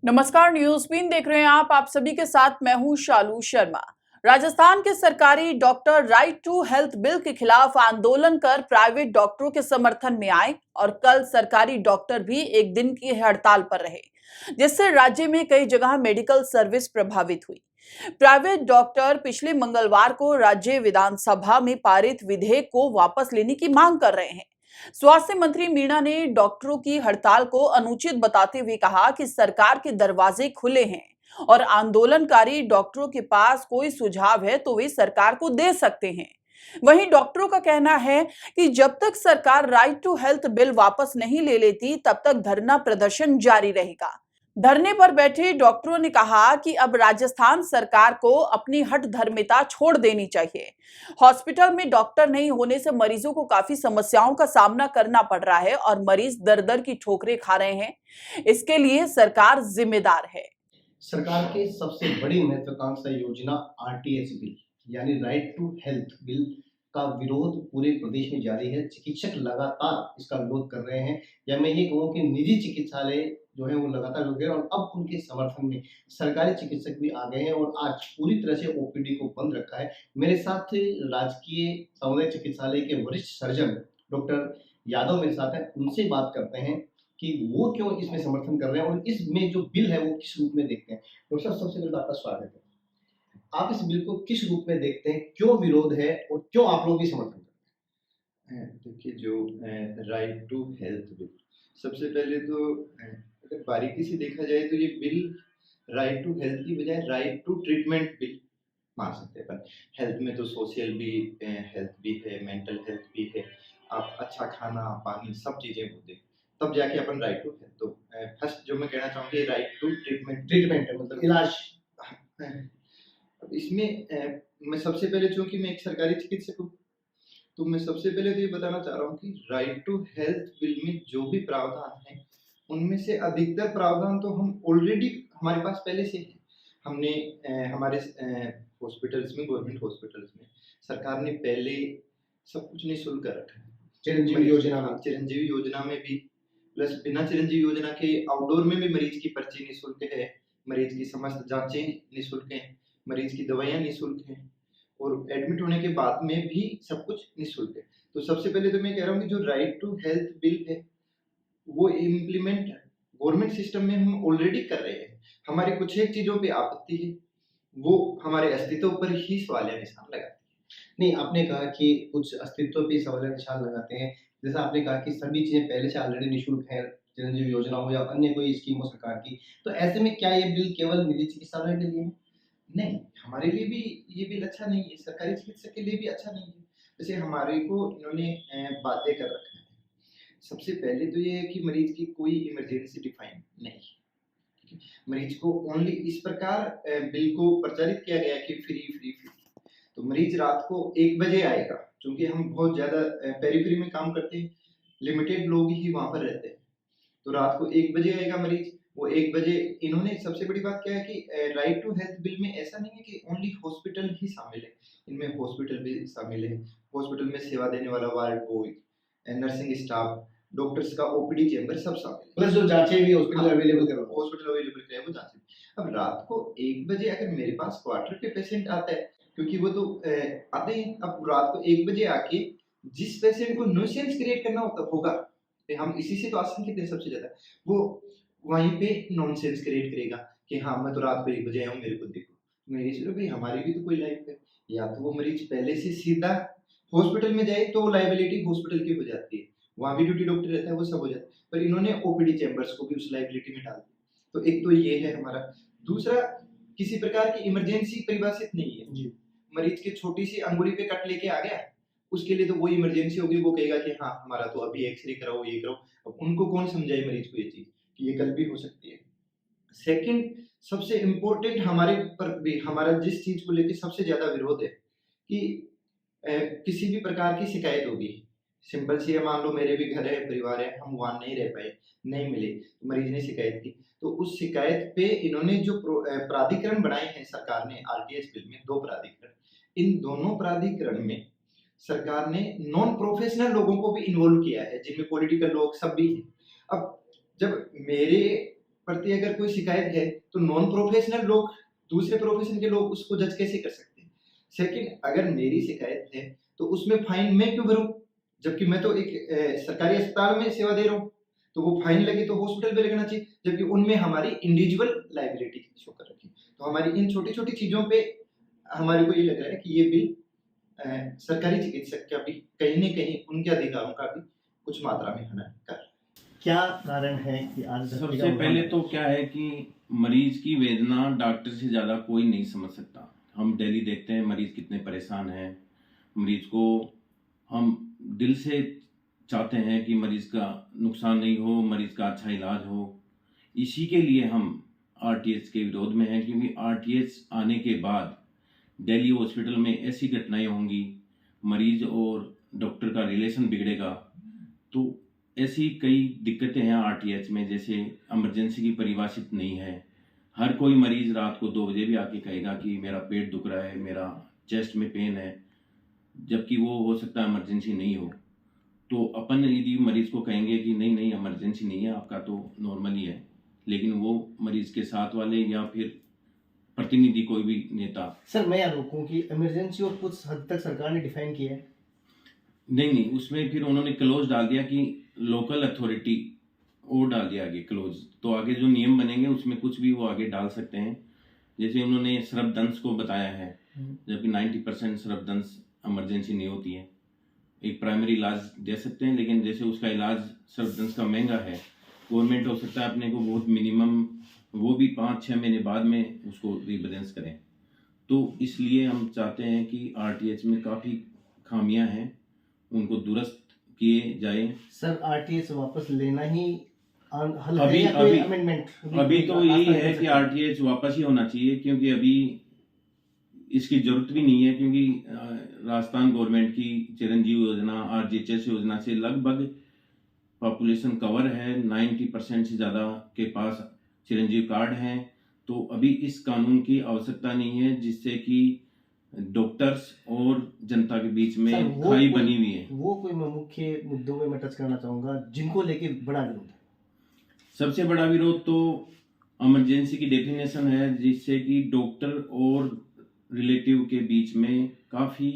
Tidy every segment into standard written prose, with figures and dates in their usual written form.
नमस्कार, news been देख रहे हैं आप सभी के साथ मैं हूं शालू शर्मा। राजस्थान के सरकारी doctor right to health bill के खिलाफ आंदोलन कर प्राइवेट डॉक्टरों के समर्थन में आए और कल सरकारी डॉक्टर भी एक दिन की हड़ताल पर रहे, जिससे राज्य में कई जगह मेडिकल सर्विस प्रभावित हुई। प्राइवेट डॉक्टर पिछले मंगलवार को राज्य विधानसभा में पारित विधेयक को वापस लेने की मांग कर रहे हैं। स्वास्थ्य मंत्री मीणा ने डॉक्टरों की हड़ताल को अनुचित बताते हुए कहा कि सरकार के दरवाजे खुले हैं और आंदोलनकारी डॉक्टरों के पास कोई सुझाव है तो वे सरकार को दे सकते हैं। वहीं डॉक्टरों का कहना है कि जब तक सरकार राइट टू हेल्थ बिल वापस नहीं ले लेती तब तक धरना प्रदर्शन जारी रहेगा। धरने पर बैठे डॉक्टरों ने कहा कि अब राजस्थान सरकार को अपनी हठधर्मिता छोड़ देनी चाहिए। हॉस्पिटल में डॉक्टर नहीं होने से मरीजों को काफी समस्याओं का सामना करना पड़ रहा है और मरीज दर दर की ठोकरें खा रहे हैं। इसके लिए सरकार जिम्मेदार है। सरकार की सबसे बड़ी महत्वाकांक्षा योजना आरटीएच बिल यानी राइट टू हेल्थ बिल का विरोध पूरे प्रदेश में जारी है। चिकित्सक लगातार इसका विरोध कर रहे हैं, या मैं ये कहूँ कि निजी चिकित्सालय जो है वो लगातार रुक गए और अब उनके समर्थन में सरकारी चिकित्सक भी आ गए हैं और आज पूरी तरह से ओपीडी को बंद रखा है। मेरे साथ राजकीय सामुदायिक चिकित्सालय के वरिष्ठ सर्जन डॉक्टर यादव मेरे साथ हैं, उनसे बात करते हैं कि वो क्यों इसमें समर्थन कर रहे हैं और इसमें जो बिल है वो किस रूप में देखते हैं। डॉक्टर साहब, सबसे पहले तो आपका स्वागत है। आप इस बिल को किस रूप में देखते हैं, क्यों विरोध है और क्यों आप लोग भी समर्थन करते हैं? देखिए, जो राइट टू हेल्थ बिल, सबसे पहले तो अगर बारीकी से देखा जाए तो ये बिल राइट टू हेल्थ की बजाय राइट टू ट्रीटमेंट बिल मान सकते हैं। पर हेल्थ में तो सोशल भी हेल्थ भी है, मेंटल हेल्थ भी है। आप अच्छा खाना पानी सब चीज़ें होते हैं, तब जाके अपन राइट टू हेल्थ। तो फर्स्ट जो मैं कहना चाहूँगी राइट टू ट्रीटमेंट है मतलब इलाज। अब इसमें मैं सबसे पहले, चूंकि मैं एक सरकारी चिकित्सक हूँ, तो मैं सबसे पहले तो ये बताना चाह रहा हूँ कि राइट टू हेल्थ बिल में जो भी प्रावधान है उनमें से अधिकतर प्रावधान तो हम ऑलरेडी हमारे पास पहले से है। हमने हमारे हॉस्पिटल्स में, गवर्नमेंट हॉस्पिटल्स में सरकार ने पहले सब कुछ निःशुल्क कर रखा है। चिरंजीवी योजना में भी, प्लस बिना चिरंजीवी योजना के आउटडोर में भी मरीज की पर्ची निःशुल्क है, मरीज की समस्त जांचें निःशुल्क हैं, मरीज की दवाइयाँ निःशुल्क हैं और एडमिट होने के बाद में भी सब कुछ निःशुल्क है। तो सबसे पहले तो मैं कह रहा हूँ कि जो राइट टू हेल्थ बिल है वो इम्प्लीमेंट गवर्नमेंट सिस्टम में हम ऑलरेडी कर रहे हैं। हमारी कुछ एक चीजों पे आपत्ति है, वो हमारे अस्तित्व पर ही सवालिया निशान लगाती है। नहीं, आपने कहा कि कुछ अस्तित्व पे सवालिया निशान लगाते हैं। जैसा आपने कहा कि सभी चीजें पहले से ऑलरेडी निःशुल्क है, चिरंजीवी योजना हो या अन्य कोई स्कीम हो सरकार की, तो ऐसे में क्या ये बिल केवल निजी चिकित्सालय के लिए है? नहीं, हमारे लिए भी ये बिल अच्छा नहीं है, सरकारी चिकित्सक के लिए भी अच्छा नहीं है। जैसे हमारे को इन्होंने बाध्य कर रखा है। सबसे पहले तो ये है कि मरीज की कोई इमरजेंसी डिफाइन नहीं है। मरीज को ओनली इस प्रकार बिल को प्रचारित किया गया कि फ्री फ्री फ्री। तो मरीज रात को 1 बजे आएगा, क्योंकि हम बहुत ज्यादा पेरीफेरी में काम करते हैं, लिमिटेड लोग ही वहां पर रहते हैं, तो रात को 1 बजे आएगा मरीज, वो 1 बजे। इन्होंने सबसे बड़ी बात क्या है कि राइट टू हेल्थ बिल में ऐसा नहीं है कि ओनली हॉस्पिटल ही शामिल है, इनमें हॉस्पिटल भी शामिल है। हॉस्पिटल में सेवा देने वाला ward boy, nursing staff, doctors का ओपीडी चेंबर सब शामिल है, प्लस जो जांचें भी हॉस्पिटल अवेलेबल करवा, हॉस्पिटल अवेलेबल है वो जांचें। अब रात को 1 बजे अगर मेरे पास क्वार्टर पे पेशेंट आता है, क्योंकि वो तो आते हैं, अब रात को 1 बजे आके जिस पेशेंट को न्यूसेंस क्रिएट करना होगा, हम इसी से तो आशंकित हैं सबसे ज्यादा, वो वहीं पे नॉनसेंस क्रिएट करेगा कि हाँ मैं तो रात को 1 बजे आया हूँ, मेरे को देखो। मेरी चलो भाई, हमारी भी तो कोई लाइफ है। या तो वो मरीज पहले से सीधा हॉस्पिटल में जाए तो लाइबिलिटी हॉस्पिटल की हो जाती है, वहां भी ड्यूटी डॉक्टर रहता है, वो सब हो जाता है, पर इन्होंने ओपीडी चेंबर्स को भी उस लाइबिलिटी में डाल दिया। तो एक तो ये है हमारा। दूसरा, किसी प्रकार की इमरजेंसी परिभाषित नहीं है जी। मरीज की छोटी सी अंगुली पे कट लेके आ गया, उसके लिए तो वो इमरजेंसी होगी, वो कहेगा कि हाँ हमारा तो अभी एक्सरे कराओ, ये कराओ। अब उनको कौन समझाए मरीज को ये चीज कि ये कल भी हो सकती है। सेकंड, सबसे इंपॉर्टेंट हमारे पर भी, हमारा जिस चीज को लेकर सबसे ज्यादा विरोध है कि किसी भी प्रकार की शिकायत होगी, सिंपल सी है, मान लो मेरे भी घर है, परिवार है, हम वहां नहीं रह पाए, नहीं मिले, तो मरीज ने शिकायत की, तो उस शिकायत पे इन्होंने जो प्राधिकरण बनाए हैं सरकार ने आरटीएच बिल में, 2 प्राधिकरण, इन दोनों प्राधिकरण में सरकार ने नॉन प्रोफेशनल लोगों को भी इन्वॉल्व किया है, जिनमें पॉलिटिकल लोग सब भी हैं। अब जब मेरे प्रति अगर कोई शिकायत है तो नॉन प्रोफेशनल लोग, दूसरे प्रोफेशन के लोग उसको जज कैसे कर सकते हैं? सेकंड, अगर मेरी शिकायत है तो उसमें फाइन मैं क्यों भरूं, जबकि मैं तो एक सरकारी अस्पताल में सेवा दे रहा हूँ, तो वो फाइन लगे तो हॉस्पिटल पे लगना चाहिए, जबकि उनमें हमारी इंडिविजुअल लायबिलिटी शो कर रखी है। तो हमारी इन छोटी छोटी चीजों पे हमारे को ये लग रहा है कि ये बिल सरकारी चिकित्सक का भी कहीं न कहीं उनके अधिकारों का भी कुछ मात्रा में हनन कर रहा है। क्या कारण है कि आज सबसे पहले तो क्या है कि मरीज की वेदना डॉक्टर से ज़्यादा कोई नहीं समझ सकता। हम डेली देखते हैं मरीज कितने परेशान हैं। मरीज को हम दिल से चाहते हैं कि मरीज का नुकसान नहीं हो, मरीज का अच्छा इलाज हो। इसी के लिए हम आरटीएच के विरोध में हैं, क्योंकि आरटीएच आने के बाद दिल्ली हॉस्पिटल में ऐसी घटनाएं होंगी, मरीज और डॉक्टर का रिलेशन बिगड़ेगा। तो ऐसी कई दिक्कतें हैं आरटीएच में, जैसे इमरजेंसी की परिभाषित नहीं है। हर कोई मरीज रात को 2 बजे भी आके कहेगा कि मेरा पेट दुख रहा है, मेरा चेस्ट में पेन है, जबकि वो हो सकता है इमरजेंसी नहीं हो। तो अपन यदि मरीज को कहेंगे कि नहीं नहीं इमरजेंसी नहीं है, आपका तो नॉर्मल ही है, लेकिन वो मरीज के साथ वाले या फिर प्रतिनिधि कोई भी नेता, सर मैं यहाँ रोकूं कि इमरजेंसी और कुछ हद तक सरकार ने डिफाइन किया है। नहीं, उसमें फिर उन्होंने क्लोज डाल दिया कि लोकल अथॉरिटी, और डाल दिया आगे क्लोज। तो आगे जो नियम बनेंगे उसमें कुछ भी वो आगे डाल सकते हैं। जैसे उन्होंने सर्पदंश को बताया है, जबकि 90% सर्पदंश इमरजेंसी नहीं होती है। एक प्राइमरी इलाज दे सकते हैं, लेकिन जैसे उसका इलाज सर्पदंश का महंगा है, गवर्नमेंट हो सकता है अपने को बहुत मिनिमम, वो भी 5-6 महीने बाद में उसको रिबैलेंस करें। तो इसलिए हम चाहते हैं कि आरटीएच में काफ़ी खामियां हैं, उनको दुरुस्त किए जाए। सर आरटीएच वापस लेना ही हल अभी है या कोई अमेंडमेंट? अभी तो यही है कि आरटीएच वापस ही होना चाहिए, क्योंकि अभी इसकी जरूरत भी नहीं है। क्योंकि राजस्थान गवर्नमेंट की चिरंजीव योजना, आरजीएचएस योजना से लगभग पॉपुलेशन कवर है, 90% से ज़्यादा के पास चिरंजीव कार्ड हैं। तो अभी इस कानून की आवश्यकता नहीं है, जिससे कि डॉक्टर्स और जनता के बीच में खाई बनी हुई है। वो कोई मैं मुख्य मुद्दों में मैं टच करना चाहूंगा जिनको लेके बड़ा विरोध है। सबसे बड़ा विरोध तो इमरजेंसी की डेफिनेशन है, जिससे कि डॉक्टर और रिलेटिव के बीच में काफी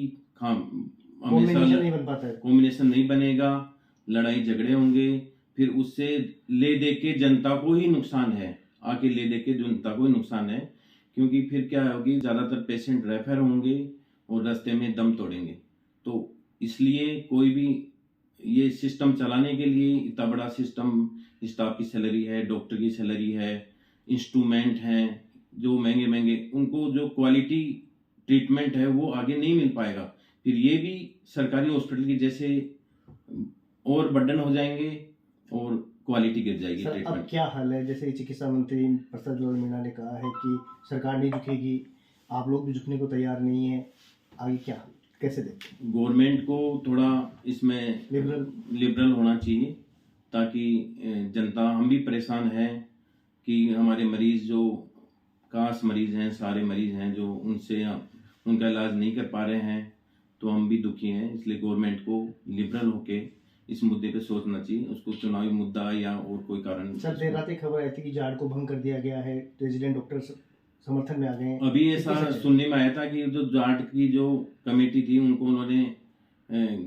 कॉम्बिनेशन नहीं बनेगा, लड़ाई झगड़े होंगे, फिर उससे ले दे के जनता को ही नुकसान है, आके ले दे के जनता को ही नुकसान है। क्योंकि फिर क्या होगी, ज़्यादातर पेशेंट रेफर होंगे और रास्ते में दम तोड़ेंगे। तो इसलिए कोई भी ये सिस्टम चलाने के लिए इतना बड़ा सिस्टम, स्टाफ की सैलरी है, डॉक्टर की सैलरी है, इंस्ट्रूमेंट हैं जो महंगे महंगे, उनको जो क्वालिटी ट्रीटमेंट है वो आगे नहीं मिल पाएगा। फिर ये भी सरकारी हॉस्पिटल की जैसे और बर्डन हो जाएंगे और क्वालिटी गिर जाएगी सर, ट्रीटमेंट। अब क्या हाल है? जैसे चिकित्सा मंत्री प्रसाद लाल मीणा ने कहा है कि सरकार नहीं झुकेगी, आप लोग भी झुकने को तैयार नहीं है, आगे क्या कैसे देखते हैं? गवर्नमेंट को थोड़ा इसमें लिबरल होना चाहिए, ताकि जनता, हम भी परेशान हैं कि हमारे मरीज जो खास मरीज हैं, सारे मरीज हैं जो उनसे उनका इलाज नहीं कर पा रहे हैं, तो हम भी दुखी हैं। इसलिए गवर्नमेंट को लिबरल होके इस मुद्दे पे सोचना चाहिए, उसको चुनावी मुद्दा या और कोई कारण। सर देर रात एक खबर आई थी कि जाट को भंग कर दिया गया है, रेजिडेंट डॉक्टर समर्थन में आ गए हैं। अभी ऐसा सुनने में आया था कि जो जाट की जो कमेटी थी उनको उन्होंने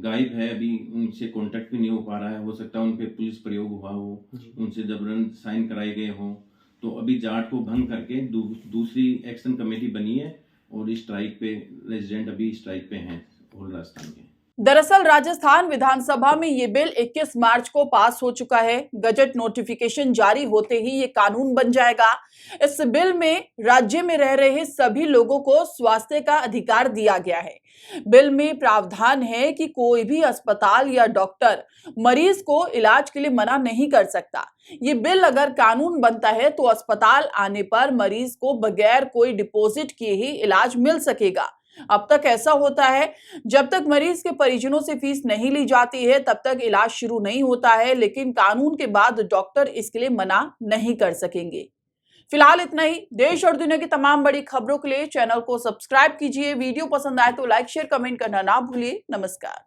गायब है, अभी उनसे कांटेक्ट भी नहीं हो पा रहा है। हो सकता है उन पे पुलिस प्रयोग हुआ हो, उनसे जबरन साइन कराए गए हों। तो अभी जाट को भंग करके दूसरी एक्शन कमेटी बनी है और स्ट्राइक पे रेजिडेंट अभी स्ट्राइक पे हैं होल राजस्थान के। दरअसल राजस्थान विधानसभा में ये बिल 21 मार्च को पास हो चुका है। गजट नोटिफिकेशन जारी होते ही ये कानून बन जाएगा। इस बिल में राज्य में रह रहे सभी लोगों को स्वास्थ्य का अधिकार दिया गया है। बिल में प्रावधान है कि कोई भी अस्पताल या डॉक्टर मरीज को इलाज के लिए मना नहीं कर सकता। ये बिल अगर कानून बनता है तो अस्पताल आने पर मरीज को बगैर कोई डिपॉजिट किए ही इलाज मिल सकेगा। अब तक ऐसा होता है, जब तक मरीज के परिजनों से फीस नहीं ली जाती है तब तक इलाज शुरू नहीं होता है, लेकिन कानून के बाद डॉक्टर इसके लिए मना नहीं कर सकेंगे। फिलहाल इतना ही। देश और दुनिया की तमाम बड़ी खबरों के लिए चैनल को सब्सक्राइब कीजिए। वीडियो पसंद आए तो लाइक, शेयर, कमेंट करना ना भूलिए। नमस्कार।